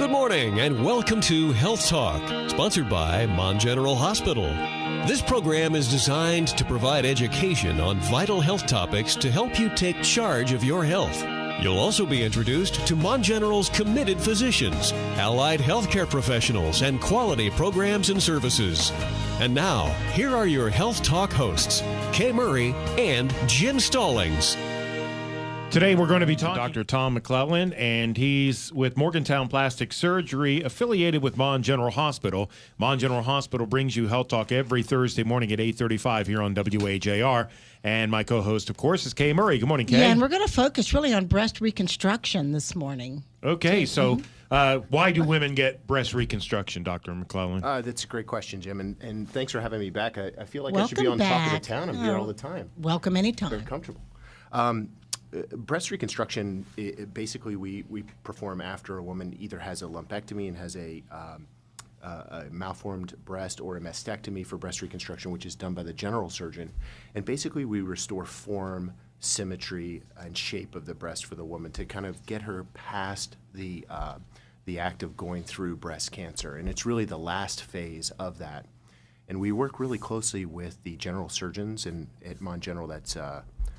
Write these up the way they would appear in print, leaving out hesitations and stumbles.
Good morning and welcome to Health Talk, sponsored by Mon General Hospital. This program is designed to provide education on vital health topics to help you take charge of your health. You'll also be introduced to Mon General's committed physicians, allied healthcare professionals, and quality programs and services. And now, here are your Health Talk hosts, Kay Murray and Jim Stallings. Today we're going to be talking to Dr. Tom McClellan, and he's with Morgantown Plastic Surgery, affiliated with Mon General Hospital. Mon General Hospital brings you Health Talk every Thursday morning at 8:35 here on WAJR. And my co-host, of course, is Kay Murray. Good morning, Kay. Yeah, and we're going to focus really on breast reconstruction this morning. Okay, so why do women get breast reconstruction, Dr. McClellan? That's a great question, Jim, and thanks for having me back. I feel like Welcome I should be on back. top of the town. I'm here all the time. Welcome anytime. Very comfortable. Breast reconstruction, basically we perform after a woman either has a lumpectomy and has a malformed breast, or a mastectomy for breast reconstruction, which is done by the general surgeon. And basically we restore form, symmetry, and shape of the breast for the woman to kind of get her past the act of going through breast cancer. And it's really the last phase of that. And we work really closely with the general surgeons at Mon General. That's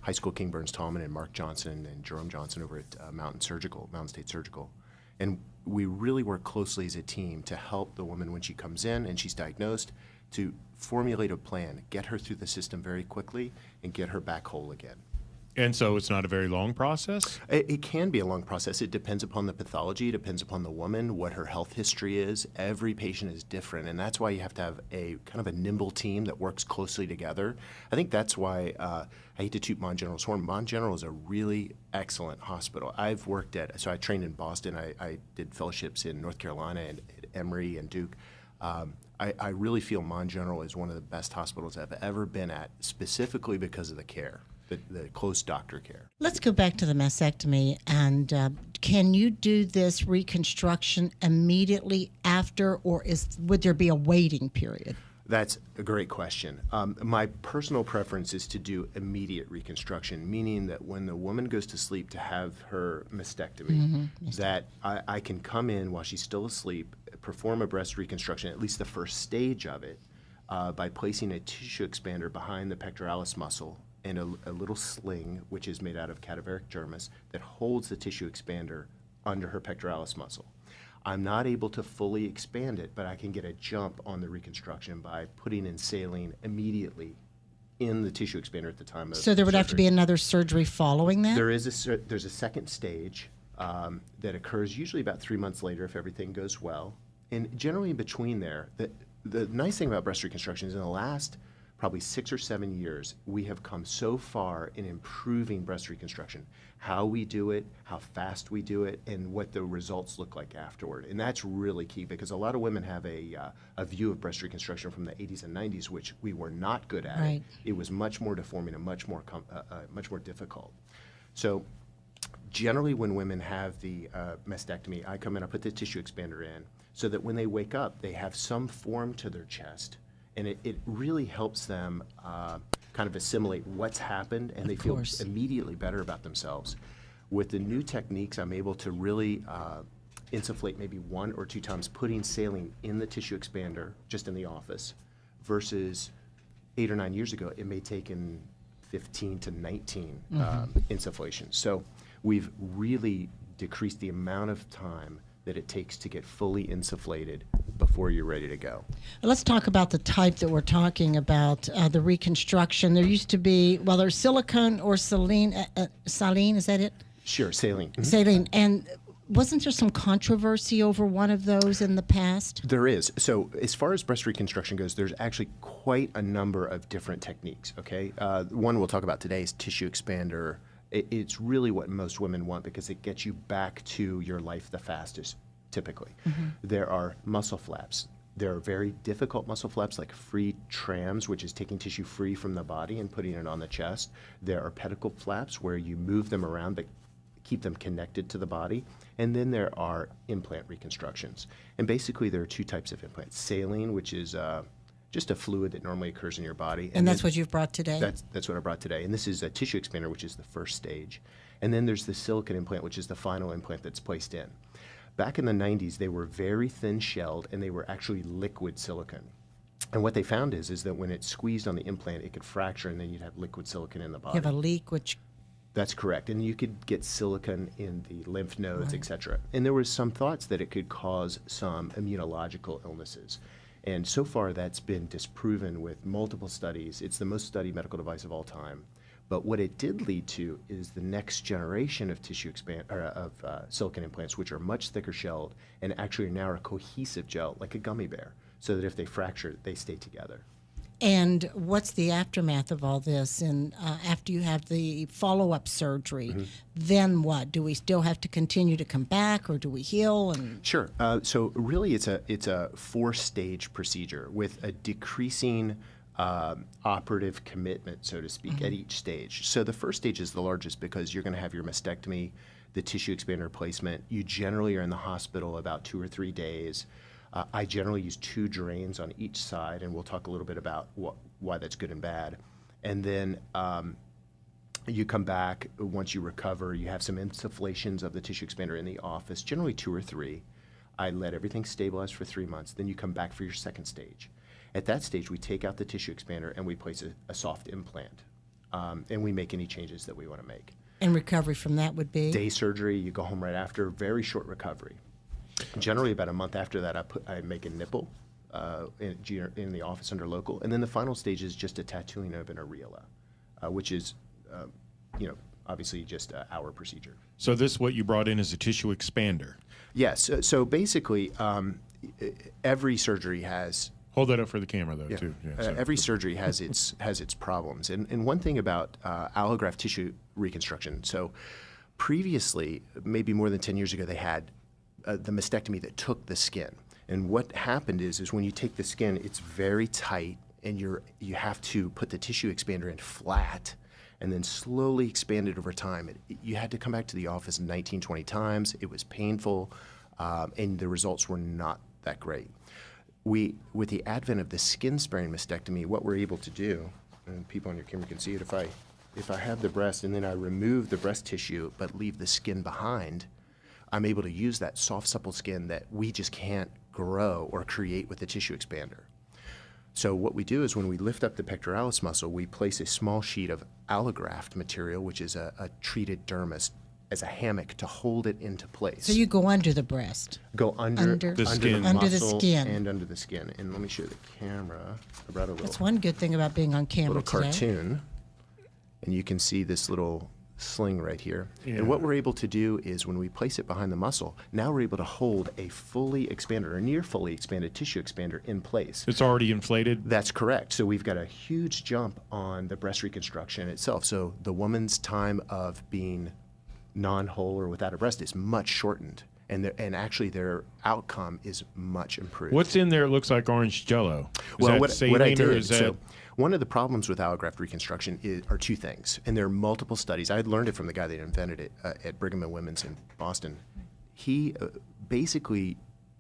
High School King Burns Tallman and Mark Johnson and Jerome Johnson over at Mountain State Surgical. And we really work closely as a team to help the woman when she comes in and she's diagnosed to formulate a plan, get her through the system very quickly, and get her back whole again. And so it's not a very long process? It can be a long process. It depends upon the pathology. It depends upon the woman, what her health history is. Every patient is different, and that's why you have to have a kind of a nimble team that works closely together. I think that's why I hate to toot Mon General's horn. Mon General is a really excellent hospital. So I trained in Boston. I did fellowships in North Carolina and at Emory and Duke. I really feel Mon General is one of the best hospitals I've ever been at, specifically because of the care. The close doctor care. Let's go back to the mastectomy. And can you do this reconstruction immediately after, or would there be a waiting period? That's a great question. My personal preference is to do immediate reconstruction, meaning that when the woman goes to sleep to have her mastectomy, that I can come in while she's still asleep, perform a breast reconstruction, at least the first stage of it, by placing a tissue expander behind the pectoralis muscle and a little sling, which is made out of cadaveric dermis, that holds the tissue expander under her pectoralis muscle. I'm not able to fully expand it, but I can get a jump on the reconstruction by putting in saline immediately in the tissue expander at the time of So there would surgery. have to be another surgery following that? There's a second stage that occurs usually about 3 months later if everything goes well. And generally in between there, the nice thing about breast reconstruction is in the last probably 6 or 7 years, we have come so far in improving breast reconstruction, how we do it, how fast we do it, and what the results look like afterward. And that's really key, because a lot of women have a view of breast reconstruction from the 80s and 90s, which we were not good at. Right. It was much more deforming and much more difficult. So generally when women have the mastectomy, I come in, I put the tissue expander in, so that when they wake up, they have some form to their chest. And it really helps them kind of assimilate what's happened, and they feel immediately better about themselves. With the new techniques, I'm able to really insufflate maybe 1 or 2 times, putting saline in the tissue expander just in the office, versus 8 or 9 years ago, it may take in 15 to 19 insufflations. So we've really decreased the amount of time that it takes to get fully insufflated before you're ready to go. Let's talk about the type that we're talking about, the reconstruction. There used to be, there's silicone or saline. Saline, is that it? Sure, saline. Saline. And wasn't there some controversy over one of those in the past? There is. So as far as breast reconstruction goes, there's actually quite a number of different techniques, okay? One we'll talk about today is tissue expander. It's really what most women want, because it gets you back to your life the fastest, typically. There are muscle flaps. There are very difficult muscle flaps like free trams, which is taking tissue free from the body and putting it on the chest. There are pedicle flaps where you move them around but keep them connected to the body. And then there are implant reconstructions. And basically there are 2 types of implants. Saline, which is just a fluid that normally occurs in your body. And that's what you've brought today? That's what I brought today. And this is a tissue expander, which is the first stage. And then there's the silicone implant, which is the final implant that's placed in. back in the 90s, they were very thin shelled and they were actually liquid silicone. And what they found is that when it's squeezed on the implant, it could fracture and then you'd have liquid silicone in the body. You have a leak, which... That's correct. And you could get silicone in the lymph nodes, et cetera. And there was some thoughts that it could cause some immunological illnesses. And so far, that's been disproven with multiple studies. It's the most studied medical device of all time. But what it did lead to is the next generation of silicone implants, which are much thicker shelled and actually now are a cohesive gel, like a gummy bear, so that if they fracture, they stay together. And what's the aftermath of all this? And after you have the follow-up surgery, then what? Do we still have to continue to come back, or do we heal? And Sure. So really, it's a 4-stage procedure with a decreasing operative commitment, so to speak, at each stage. So the first stage is the largest because you're going to have your mastectomy, the tissue expander replacement. You generally are in the hospital about 2 or 3 days. I generally use 2 drains on each side, and we'll talk a little bit about why that's good and bad. And then you come back once you recover. You have some insufflations of the tissue expander in the office, generally 2 or 3. I let everything stabilize for 3 months. Then you come back for your second stage. At that stage, we take out the tissue expander and we place a soft implant, and we make any changes that we want to make. And recovery from that would be? Day surgery, you go home right after, very short recovery. Generally, about a month after that, I make a nipple in the office under local, and then the final stage is just a tattooing of an areola, which is, obviously just our procedure. So this, what you brought in, is a tissue expander. Yes. So basically, every surgery has. Hold that up for the camera, though, too. Yeah, so. Every surgery has its problems, and one thing about allograft tissue reconstruction. So previously, maybe more than 10 years ago, they had the mastectomy that took the skin. And what happened is when you take the skin, it's very tight, and you have to put the tissue expander in flat and then slowly expand it over time. You had to come back to the office 19, 20 times. It was painful, and the results were not that great. With the advent of the skin-sparing mastectomy, what we're able to do, and people on your camera can see it, if I have the breast and then I remove the breast tissue but leave the skin behind, I'm able to use that soft, supple skin that we just can't grow or create with the tissue expander. So what we do is when we lift up the pectoralis muscle, we place a small sheet of allograft material, which is a treated dermis, as a hammock to hold it into place. So you go under the breast? Go under the skin. Under the muscle skin. and under the skin. And let me show the camera. I brought a little, That's one good thing about being on camera little today. cartoon. And you can see this little sling right here. Yeah. And what we're able to do is when we place it behind the muscle, now we're able to hold a fully expanded or near fully expanded tissue expander in place. It's already inflated? That's correct. So we've got a huge jump on the breast reconstruction itself. So the woman's time of being non-whole or without a breast is much shortened. And actually their outcome is much improved. What's in there? It looks like orange Jell-O. Well, what I did, is that... so one of the problems with allograft reconstruction are 2 things, and there are multiple studies. I had learned it from the guy that invented it at Brigham and Women's in Boston. He basically,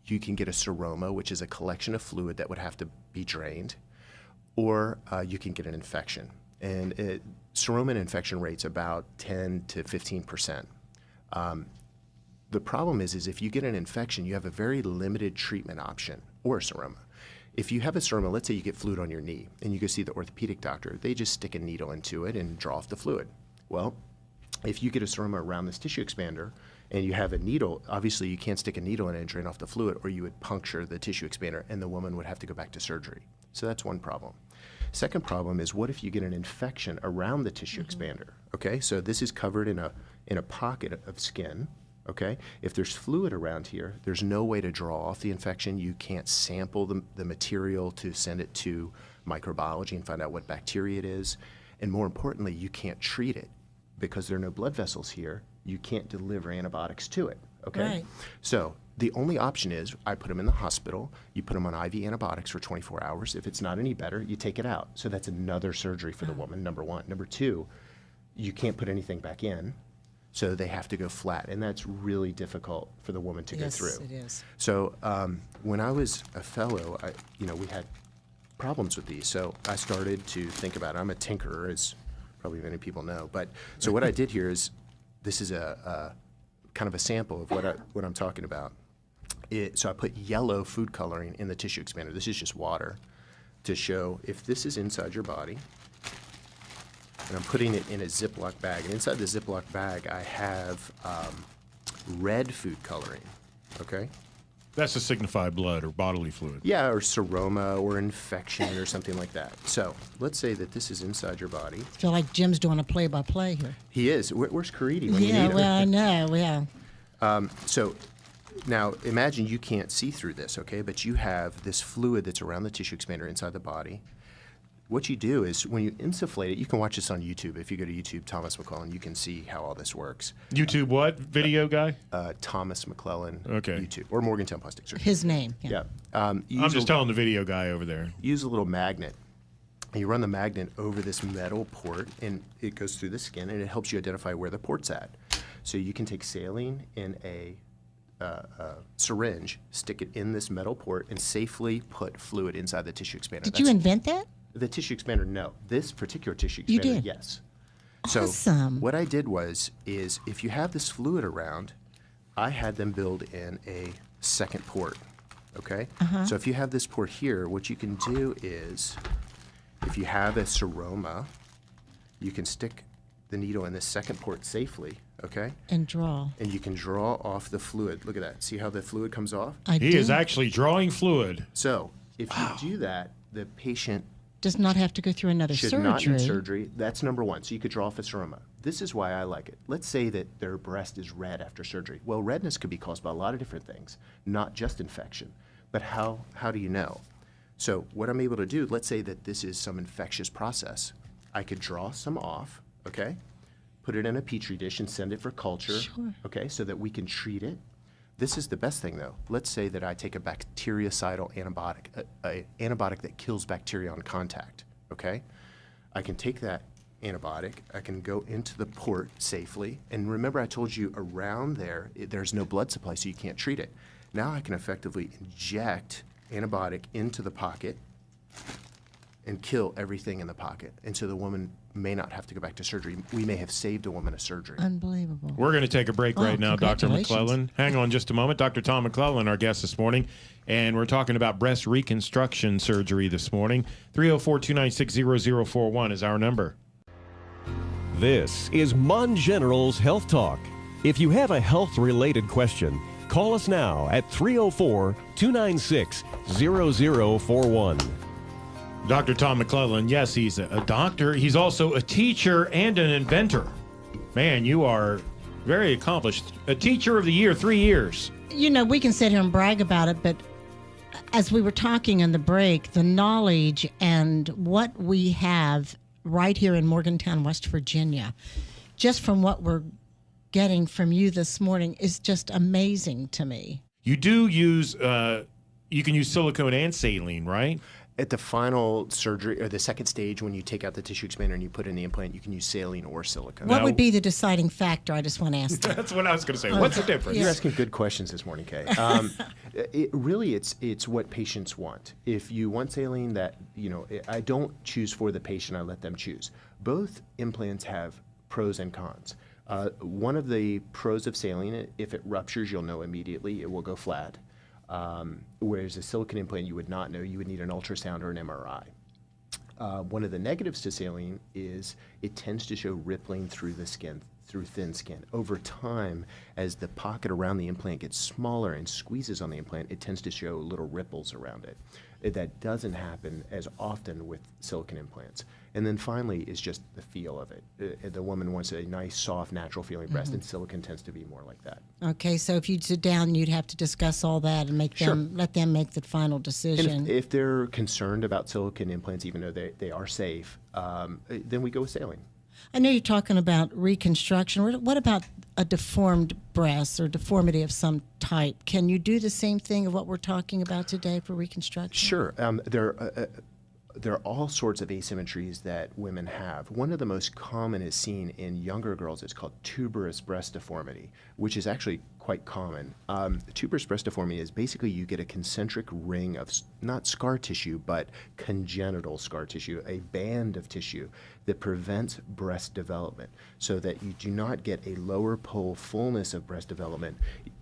you can get a seroma, which is a collection of fluid that would have to be drained, or you can get an infection. And seroma infection rate's about 10 to 15%. The problem is if you get an infection, you have a very limited treatment option, or a seroma. If you have a seroma, let's say you get fluid on your knee, and you go see the orthopedic doctor, they just stick a needle into it and draw off the fluid. Well, if you get a seroma around this tissue expander, and you have a needle, obviously you can't stick a needle in it and drain off the fluid, or you would puncture the tissue expander, and the woman would have to go back to surgery. So that's one problem. Second problem is, what if you get an infection around the tissue expander? Okay, so this is covered in a pocket of skin. Okay, if there's fluid around here, there's no way to draw off the infection. You can't sample the material to send it to microbiology and find out what bacteria it is. And more importantly, you can't treat it because there are no blood vessels here. You can't deliver antibiotics to it. Okay, Right. So the only option is I put them in the hospital. You put them on IV antibiotics for 24 hours. If it's not any better, you take it out. So that's another surgery for the woman, number one. Number two, you can't put anything back in. So they have to go flat, and that's really difficult for the woman to go through. Yes, it is. So when I was a fellow, we had problems with these. So I started to think about it. I'm a tinkerer, as probably many people know. But so what I did here is, this is a kind of a sample of what I'm talking about. So I put yellow food coloring in the tissue expander. This is just water to show if this is inside your body. And I'm putting it in a Ziploc bag. And inside the Ziploc bag, I have red food coloring, okay? That's to signify blood or bodily fluid. Yeah, or seroma or infection or something like that. So let's say that this is inside your body. I feel like Jim's doing a play-by-play here. He is. Where's Caridi when you Yeah, need him? well, I know, yeah. So now imagine you can't see through this, okay? But you have this fluid that's around the tissue expander inside the body. What you do is when you insufflate it, you can watch this on YouTube. If you go to YouTube, Thomas McClellan, you can see how all this works. YouTube what? Video guy? Thomas McClellan, Okay. YouTube, or Morgantown Plastic Surgery. His name. Yeah. I'm just telling the video guy over there. Use a little magnet. And you run the magnet over this metal port, and it goes through the skin, and it helps you identify where the port's at. So you can take saline in a syringe, stick it in this metal port, and safely put fluid inside the tissue expander. Did you invent that? The tissue expander, no. This particular tissue expander, You did? yes. Awesome. So what I did is if you have this fluid around, I had them build in a second port, okay? So if you have this port here, what you can do is, if you have a seroma, you can stick the needle in this second port safely, okay? And draw. And you can draw off the fluid. Look at that. See how the fluid comes off? He is actually drawing fluid. So if you do that, the patient does not have to go through another should surgery. not need surgery. That's number one. So you could draw off a seroma. This is why I like it. Let's say that their breast is red after surgery. Well, redness could be caused by a lot of different things, not just infection. But how do you know? So what I'm able to do, let's say that this is some infectious process. I could draw some off, okay? Put it in a Petri dish and send it for culture, Sure. okay, so that we can treat it. This is the best thing, though. Let's say that I take a bactericidal antibiotic, an antibiotic that kills bacteria on contact, okay? I can take that antibiotic, I can go into the port safely, and remember I told you around there, there's no blood supply, so you can't treat it. Now I can effectively inject antibiotic into the pocket and kill everything in the pocket. And so the woman may not have to go back to surgery. We may have saved a woman a surgery. Unbelievable. We're going to take a break right now, Dr. congratulations. McClellan. Hang on just a moment. Dr. Tom McClellan, our guest this morning, and we're talking about breast reconstruction surgery this morning. 304-296-0041 is our number. This is Mon General's Health Talk. If you have a health-related question, call us now at 304-296-0041. Dr. Tom McClellan, yes, he's a doctor. He's also a teacher and an inventor. Man, you are very accomplished. A teacher of the year, 3 years. You know, we can sit here and brag about it, but as we were talking in the break, the knowledge and what we have right here in Morgantown, West Virginia, just from what we're getting from you this morning is just amazing to me. You do use, you can use silicone and saline, right? At the final surgery, or the second stage, when you take out the tissue expander and you put in the implant, you can use saline or silicone. What would be the deciding factor? I just want to ask that. That's what I was going to say. What's the difference? You're asking good questions this morning, Kay. It's what patients want. If you want saline, I don't choose for the patient. I let them choose. Both implants have pros and cons. One of the pros of saline, if it ruptures, you'll know immediately. It will go flat. Whereas a silicone implant, you would not know. You would need an ultrasound or an MRI. One of the negatives to saline is it tends to show rippling through the skin, through thin skin. Over time, as the pocket around the implant gets smaller and squeezes on the implant, it tends to show little ripples around it. That doesn't happen as often with silicone implants. And then finally is just the feel of it. The woman wants a nice, soft, natural feeling breast, and silicone tends to be more like that. Okay, so if you'd sit down, you'd have to discuss all that and let them make the final decision. And if they're concerned about silicone implants, even though they are safe, then we go with saline. I know you're talking about reconstruction. What about a deformed breast or deformity of some type? Can you do the same thing of what we're talking about today for reconstruction? Sure. There are all sorts of asymmetries that women have. One of the most common is seen in younger girls. It's called tuberous breast deformity, which is actually quite common. Tuberous breast deformity is basically you get a concentric ring of not scar tissue, but congenital scar tissue, a band of tissue that prevents breast development so that you do not get a lower pole fullness of breast development.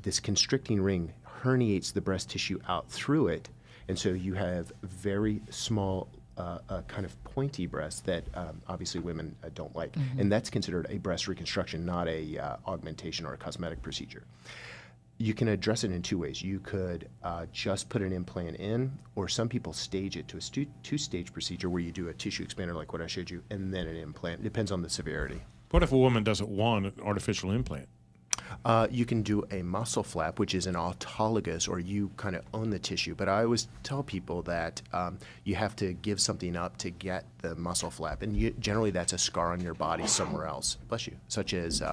This constricting ring herniates the breast tissue out through it, and so you have very small kind of pointy breasts that obviously women don't like. And that's considered a breast reconstruction, not a augmentation or a cosmetic procedure. You can address it in two ways. You could just put an implant in, or some people stage it to a two-stage procedure where you do a tissue expander like what I showed you, and then an implant. It depends on the severity. What if a woman doesn't want an artificial implant? You can do a muscle flap, which is an autologous, or you kind of own the tissue. But I always tell people that you have to give something up to get the muscle flap. And generally that's a scar on your body somewhere else, bless you, such as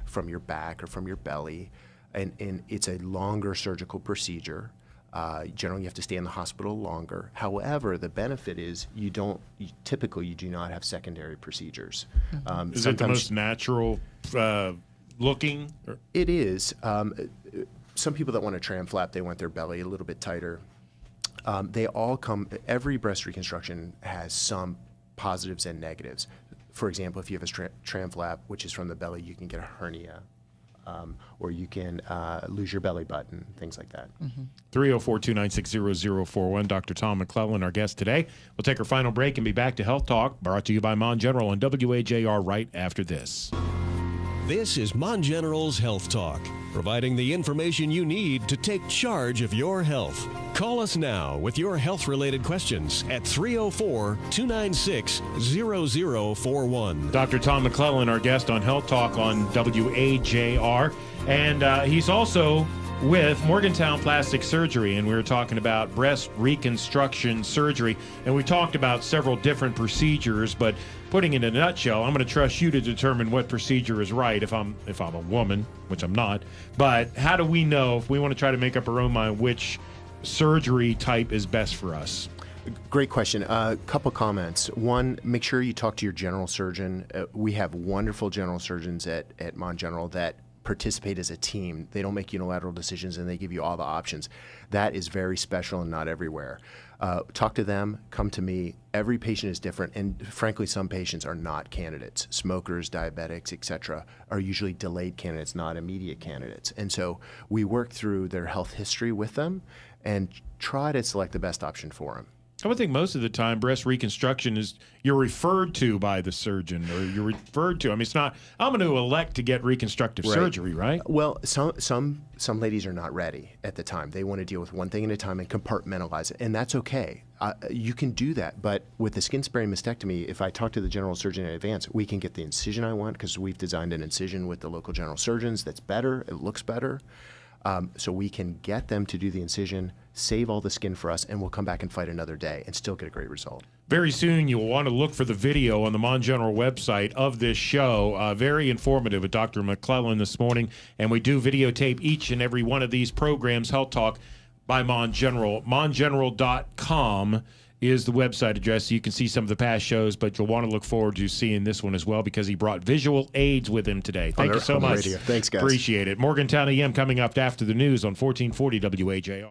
from your back or from your belly. And it's a longer surgical procedure. Generally, you have to stay in the hospital longer. However, the benefit is typically you do not have secondary procedures. Is it the most natural looking? It is. Some people that want a tram flap, they want their belly a little bit tighter. They all come. Every breast reconstruction has some positives and negatives. For example, if you have a tram flap, which is from the belly, you can get a hernia. Or you can lose your belly button, things like that. 304-296-0041. Dr. Tom McClellan, our guest today. We'll take our final break and be back to Health Talk, brought to you by Mon General on WAJR right after this. This is Mon General's Health Talk, providing the information you need to take charge of your health. Call us now with your health-related questions at 304-296-0041. Dr. Tom McClellan, our guest on Health Talk on WAJR. And he's also with Morgantown Plastic Surgery, and we were talking about breast reconstruction surgery. And we talked about several different procedures, but putting it in a nutshell, I'm going to trust you to determine what procedure is right if I'm a woman, which I'm not. But how do we know, if we want to try to make up our own mind, which surgery type is best for us? Great question. A couple comments. One, make sure you talk to your general surgeon. We have wonderful general surgeons at Mon General that participate as a team. They don't make unilateral decisions, and they give you all the options. That is very special and not everywhere. Talk to them, come to me. Every patient is different, and frankly, some patients are not candidates. Smokers, diabetics, etc., are usually delayed candidates, not immediate candidates. And so we work through their health history with them and try to select the best option for them. I would think most of the time breast reconstruction is you're referred to by the surgeon, or you're referred to. I mean, it's not, I'm going to elect to get reconstructive surgery, right? Well, some ladies are not ready at the time. They want to deal with one thing at a time and compartmentalize it, and that's okay. You can do that, but with the skin sparing mastectomy, if I talk to the general surgeon in advance, we can get the incision I want, because we've designed an incision with the local general surgeons that's better, it looks better. So we can get them to do the incision, save all the skin for us, and we'll come back and fight another day and still get a great result. Very soon, you'll want to look for the video on the Mon General website of this show. Very informative with Dr. McClellan this morning. And we do videotape each and every one of these programs, Health Talk by Mon General. MonGeneral.com is the website address. You can see some of the past shows, but you'll want to look forward to seeing this one as well, because he brought visual aids with him today. Thank you so much. Thanks, guys. Appreciate it. Morgantown AM coming up after the news on 1440 WAJR.